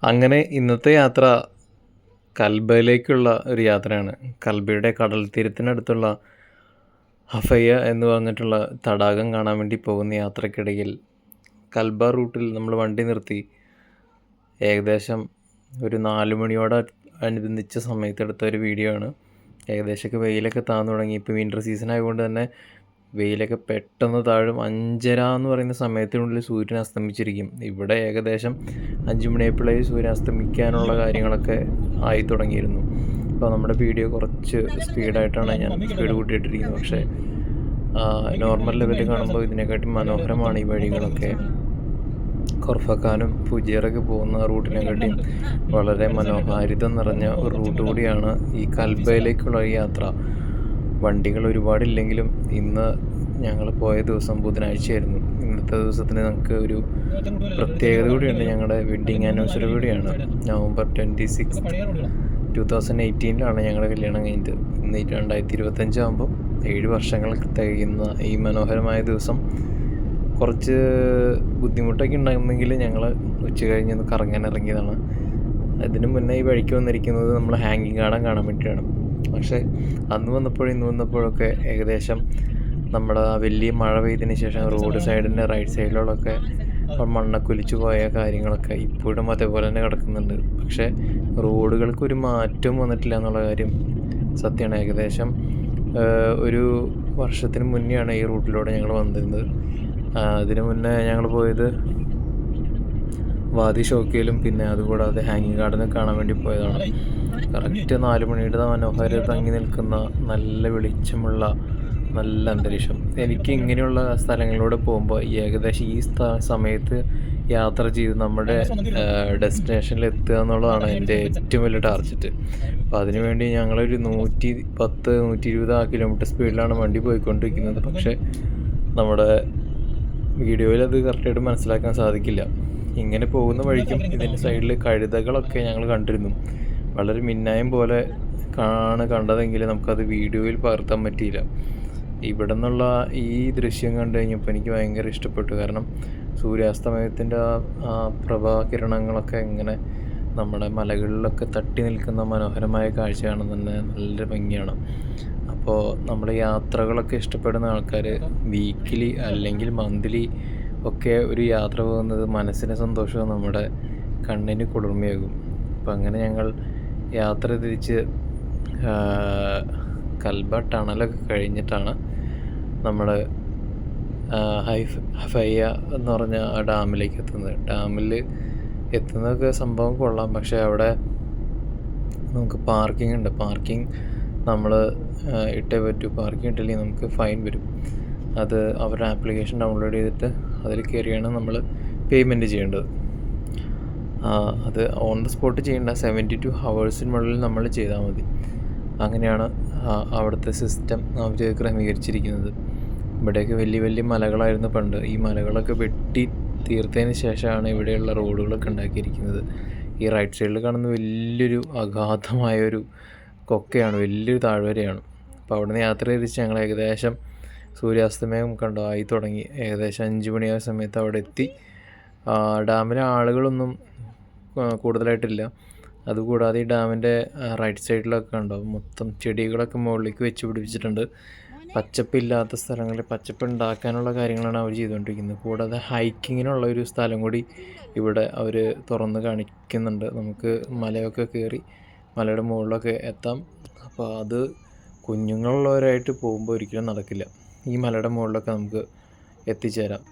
അങ്ങനെ ഇന്നത്തെ യാത്ര കൽബയിലേക്കുള്ള ഒരു യാത്രയാണ്. കൽബയുടെ കടൽ തീരത്തിനടുത്തുള്ള ഹഫയ്യ എന്ന് പറഞ്ഞിട്ടുള്ള തടാകം കാണാൻ വേണ്ടി പോകുന്ന യാത്രക്കിടയിൽ കൽബ റൂട്ടിൽ നമ്മൾ വണ്ടി നിർത്തി ഏകദേശം ഒരു 4 മണിയോട് അനുബന്ധിച്ച സമയത്തെടുത്ത ഒരു വീഡിയോ ആണ്. ഏകദേശമൊക്കെ വെയിലൊക്കെ താഴ്ന്നു തുടങ്ങി. ഇപ്പോൾ വിൻ്റർ സീസൺ ആയതുകൊണ്ട് തന്നെ വെയിലൊക്കെ പെട്ടെന്ന് താഴും. 5:30 എന്ന് പറയുന്ന സമയത്തിനുള്ളിൽ സൂര്യൻ അസ്തമിച്ചിരിക്കും. ഇവിടെ ഏകദേശം 5 മണിയായപ്പോഴേ സൂര്യൻ അസ്തമിക്കാനുള്ള കാര്യങ്ങളൊക്കെ ആയി തുടങ്ങിയിരുന്നു. അപ്പോൾ നമ്മുടെ വീഡിയോ കുറച്ച് സ്പീഡായിട്ടാണ് ഞാൻ സ്പീഡ് കൂട്ടിയിട്ടിരിക്കുന്നത്. പക്ഷേ നോർമൽ ലെവലിൽ കാണുമ്പോൾ ഇതിനെക്കാട്ടി മനോഹരമാണ് ഈ വഴികളൊക്കെ. കൊർഫക്കാനും ഫുജിയറൊക്കെ പോകുന്ന റൂട്ടിനെക്കാട്ടിയും വളരെ മനോഹാരിത നിറഞ്ഞ ഒരു റൂട്ട് കൂടിയാണ് ഈ കൽബയിലേക്കുള്ള ഈ യാത്ര. വണ്ടികൾ ഒരുപാടില്ലെങ്കിലും ഇന്ന് ഞങ്ങൾ പോയ ദിവസം ബുധനാഴ്ചയായിരുന്നു. ഇന്നത്തെ ദിവസത്തിന് നമുക്ക് ഒരു പ്രത്യേകത കൂടിയുണ്ട്. ഞങ്ങളുടെ വെഡ്ഡിങ് ആനിവേഴ്സറി കൂടിയാണ്. നവംബർ 26, 2018 ഞങ്ങളുടെ കല്യാണം കഴിഞ്ഞത്. ഇന്ന് 2025 ആകുമ്പോൾ 7 വർഷങ്ങൾ തികയുന്ന ഈ മനോഹരമായ ദിവസം കുറച്ച് ബുദ്ധിമുട്ടൊക്കെ ഉണ്ടായിരുന്നെങ്കിൽ ഞങ്ങൾ ഉച്ച കഴിഞ്ഞ് കറങ്ങാൻ ഇറങ്ങിയതാണ്. അതിന് മുന്നേ ഈ വഴിക്ക് വന്നിരിക്കുന്നത് നമ്മൾ ഹാങ്ങിങ് ഗാർഡൻ കാണാൻ വേണ്ടിയിട്ടാണ്. പക്ഷേ അന്ന് വന്നപ്പോഴും ഇന്ന് വന്നപ്പോഴൊക്കെ ഏകദേശം നമ്മുടെ ആ വലിയ മഴ പെയ്തതിന് ശേഷം റോഡ് സൈഡിൻ്റെ റൈറ്റ് സൈഡിലൊക്കെ മണ്ണൊക്കെ പോയ കാര്യങ്ങളൊക്കെ ഇപ്പോഴും അതേപോലെ തന്നെ കിടക്കുന്നുണ്ട്. പക്ഷേ റോഡുകൾക്കൊരു മാറ്റവും വന്നിട്ടില്ല എന്നുള്ള കാര്യം സത്യമാണ്. ഏകദേശം ഒരു വർഷത്തിന് മുന്നെയാണ് ഈ റൂട്ടിലൂടെ ഞങ്ങൾ വന്നിരുന്നത്. അതിന് മുന്നേ ഞങ്ങൾ പോയത് വാദി ഷോക്കയിലും പിന്നെ അതുകൂടാതെ ഹാങ്ങിങ് ഗാർഡനും കാണാൻ വേണ്ടി പോയതാണ്. കറക്റ്റ് 4 മണിയുടെ മനോഹാരിത തങ്ങി നിൽക്കുന്ന നല്ല വെളിച്ചമുള്ള നല്ല അന്തരീക്ഷം. എനിക്ക് ഇങ്ങനെയുള്ള സ്ഥലങ്ങളിലൂടെ പോകുമ്പോൾ ഏകദേശം ഈ സമയത്ത് യാത്ര ചെയ്ത് നമ്മുടെ ഡെസ്റ്റിനേഷനിൽ എത്തുക എന്നുള്ളതാണ് എൻ്റെ ഏറ്റവും വലിയ ടാർഗറ്റ്. അപ്പോൾ അതിനുവേണ്ടി ഞങ്ങളൊരു 110-120 കിലോമീറ്റർ സ്പീഡിലാണ് വണ്ടി പോയിക്കൊണ്ടിരിക്കുന്നത്. പക്ഷേ നമ്മുടെ വീഡിയോയിൽ അത് കറക്റ്റായിട്ട് മനസ്സിലാക്കാൻ സാധിക്കില്ല. ഇങ്ങനെ പോകുന്ന വഴിക്കും ഇതിൻ്റെ സൈഡിൽ കഴുതകളൊക്കെ ഞങ്ങൾ കണ്ടിരുന്നു. വളരെ മിന്നായം പോലെ കണ്ടതെങ്കിൽ നമുക്കത് വീഡിയോയിൽ പകർത്താൻ പറ്റിയില്ല. ഇവിടെ നിന്നുള്ള ഈ ദൃശ്യം കണ്ടു കഴിഞ്ഞപ്പോൾ എനിക്ക് ഭയങ്കര ഇഷ്ടപ്പെട്ടു. കാരണം സൂര്യാസ്തമയത്തിൻ്റെ ആ പ്രഭാകിരണങ്ങളൊക്കെ ഇങ്ങനെ നമ്മുടെ മലകളിലൊക്കെ തട്ടി നിൽക്കുന്ന മനോഹരമായ കാഴ്ച കാണാൻ തന്നെ നല്ല ഭംഗിയാണ്. അപ്പോൾ നമ്മുടെ യാത്രകളൊക്കെ ഇഷ്ടപ്പെടുന്ന ആൾക്കാർ വീക്കിലി അല്ലെങ്കിൽ മന്ത്ലി ഒക്കെ ഒരു യാത്ര പോകുന്നത് മനസ്സിന് സന്തോഷവും നമ്മുടെ കണ്ണിന് കുളിർമയാകും. അപ്പം അങ്ങനെ ഞങ്ങൾ യാത്ര തിരിച്ച് കൽബ ടണലൊക്കെ കഴിഞ്ഞിട്ടാണ് നമ്മൾ ഹഫയ്യ എന്ന് പറഞ്ഞ ആ ഡാമിലേക്ക് എത്തുന്നത്. ഡാമിൽ എത്തുന്നതൊക്കെ സംഭവം കൊള്ളാം. പക്ഷേ അവിടെ നമുക്ക് പാർക്കിംഗ് ഉണ്ട്. പാർക്കിംഗ് നമ്മൾ ഇട്ടേ പറ്റൂ. പാർക്കിംഗ് ഇട്ടില്ലെങ്കിൽ നമുക്ക് ഫൈൻ വരും. അത് അവരുടെ ആപ്ലിക്കേഷൻ ഡൗൺലോഡ് ചെയ്തിട്ട് അതിൽ കയറിയാണ് നമ്മൾ പേയ്മെൻറ്റ് ചെയ്യേണ്ടത്. അത് ഓൺ ദ സ്പോട്ട് ചെയ്യേണ്ട, 72 ഹവേഴ്സിനുള്ളിൽ നമ്മൾ ചെയ്താൽ മതി. അങ്ങനെയാണ് അവിടുത്തെ സിസ്റ്റം അവർ ക്രമീകരിച്ചിരിക്കുന്നത്. ഇവിടെയൊക്കെ വലിയ വലിയ മലകളായിരുന്നു പണ്ട്. ഈ മലകളൊക്കെ വെട്ടി തീർത്തതിന് ശേഷമാണ് ഇവിടെയുള്ള റോഡുകളൊക്കെ ഉണ്ടാക്കിയിരിക്കുന്നത്. ഈ റൈറ്റ് സൈഡിൽ കാണുന്ന വലിയൊരു അഗാധമായൊരു കൊക്കയാണ്, വലിയൊരു താഴ്വരയാണ്. അപ്പോൾ അവിടെ നിന്ന് യാത്ര തിരിച്ച് ഞങ്ങൾ ഏകദേശം സൂര്യാസ്തമയം ആയി തുടങ്ങി. ഏകദേശം 5 മണിയായ സമയത്ത് അവിടെ എത്തി. ഡാമിലെ ആളുകളൊന്നും കൂടുതലായിട്ടില്ല. അതുകൂടാതെ ഈ ഡാമിൻ്റെ റൈറ്റ് സൈഡിലൊക്കെ ഉണ്ടാവും മൊത്തം ചെടികളൊക്കെ മുകളിലേക്ക് വെച്ച് പിടിപ്പിച്ചിട്ടുണ്ട്. പച്ചപ്പില്ലാത്ത സ്ഥലങ്ങളിൽ പച്ചപ്പ് ഉണ്ടാക്കാനുള്ള കാര്യങ്ങളാണ് അവർ ചെയ്തുകൊണ്ടിരിക്കുന്നത്. കൂടാതെ ഹൈക്കിങ്ങിനുള്ള ഒരു സ്ഥലം കൂടി ഇവിടെ അവർ തുറന്ന് കാണിക്കുന്നുണ്ട്. നമുക്ക് മലയൊക്കെ കയറി മലയുടെ മുകളിലൊക്കെ എത്താം. അപ്പോൾ അത് കുഞ്ഞുങ്ങളുള്ളവരായിട്ട് പോകുമ്പോൾ ഒരിക്കലും നടക്കില്ല. ഈ മലയുടെ മുകളിലൊക്കെ നമുക്ക് എത്തിച്ചേരാം.